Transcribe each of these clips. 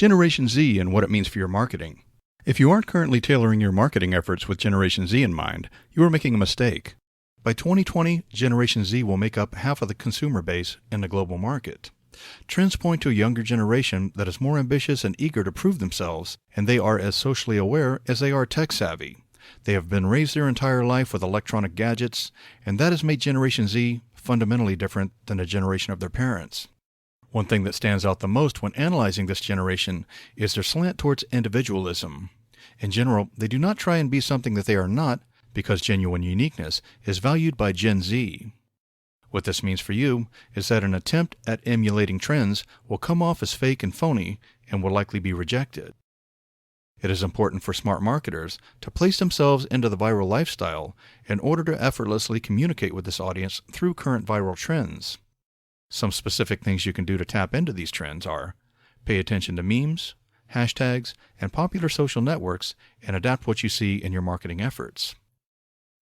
Generation Z and what it means for your marketing. If you aren't currently tailoring your marketing efforts with Generation Z in mind, you are making a mistake. By 2020, Generation Z will make up half of the consumer base in the global market. Trends point to a younger generation that is more ambitious and eager to prove themselves, and they are as socially aware as they are tech-savvy. They have been raised their entire life with electronic gadgets, and that has made Generation Z fundamentally different than the generation of their parents. One thing that stands out the most when analyzing this generation is their slant towards individualism. In general, they do not try and be something that they are not, because genuine uniqueness is valued by Gen Z. What this means for you is that an attempt at emulating trends will come off as fake and phony and will likely be rejected. It is important for smart marketers to place themselves into the viral lifestyle in order to effortlessly communicate with this audience through current viral trends. Some specific things you can do to tap into these trends are pay attention to memes, hashtags, and popular social networks and adapt what you see in your marketing efforts.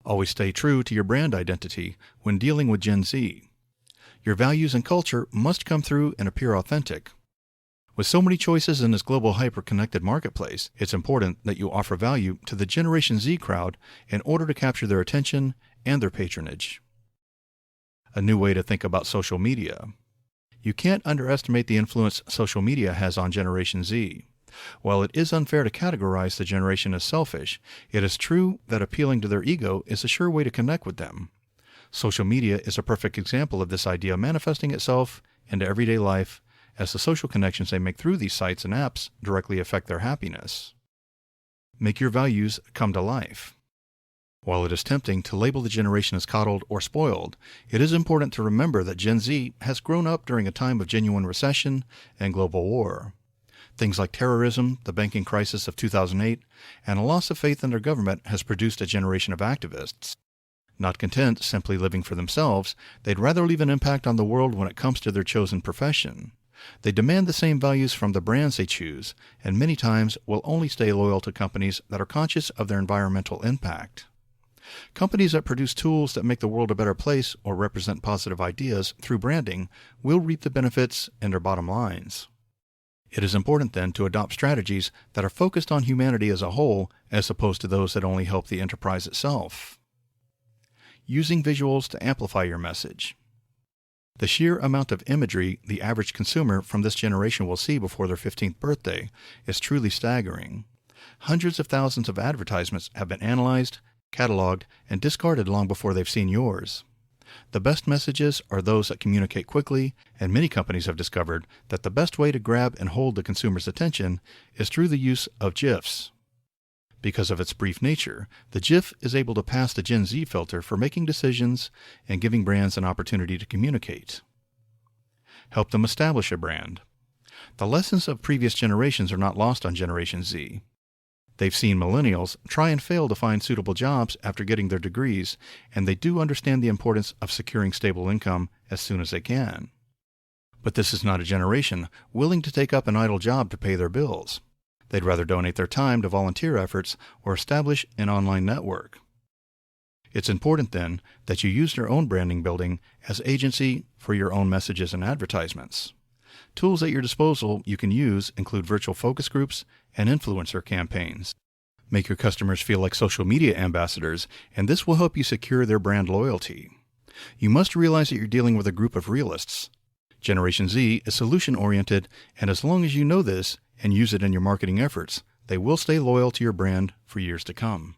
Always stay true to your brand identity when dealing with Gen Z. Your values and culture must come through and appear authentic. With so many choices in this global hyper-connected marketplace, it's important that you offer value to the Generation Z crowd in order to capture their attention and their patronage. A new way to think about social media. You can't underestimate the influence social media has on Generation Z. While it is unfair to categorize the generation as selfish, it is true that appealing to their ego is a sure way to connect with them. Social media is a perfect example of this idea manifesting itself into everyday life, as the social connections they make through these sites and apps directly affect their happiness. Make your values come to life. While it is tempting to label the generation as coddled or spoiled, it is important to remember that Gen Z has grown up during a time of genuine recession and global war. Things like terrorism, the banking crisis of 2008, and a loss of faith in their government has produced a generation of activists. Not content simply living for themselves, they'd rather leave an impact on the world when it comes to their chosen profession. They demand the same values from the brands they choose, and many times will only stay loyal to companies that are conscious of their environmental impact. Companies that produce tools that make the world a better place or represent positive ideas through branding will reap the benefits in their bottom lines. It is important then to adopt strategies that are focused on humanity as a whole as opposed to those that only help the enterprise itself. Using visuals to amplify your message. The sheer amount of imagery the average consumer from this generation will see before their 15th birthday is truly staggering. Hundreds of thousands of advertisements have been analyzed, cataloged, and discarded long before they've seen yours. The best messages are those that communicate quickly, and many companies have discovered that the best way to grab and hold the consumer's attention is through the use of GIFs. Because of its brief nature, the GIF is able to pass the Gen Z filter for making decisions and giving brands an opportunity to communicate. Help them establish a brand. The lessons of previous generations are not lost on Generation Z. They've seen millennials try and fail to find suitable jobs after getting their degrees, and they do understand the importance of securing stable income as soon as they can. But this is not a generation willing to take up an idle job to pay their bills. They'd rather donate their time to volunteer efforts or establish an online network. It's important, then, that you use your own branding building as agency for your own messages and advertisements. Tools at your disposal you can use include virtual focus groups and influencer campaigns. Make your customers feel like social media ambassadors, and this will help you secure their brand loyalty. You must realize that you're dealing with a group of realists. Generation Z is solution-oriented, and as long as you know this and use it in your marketing efforts, they will stay loyal to your brand for years to come.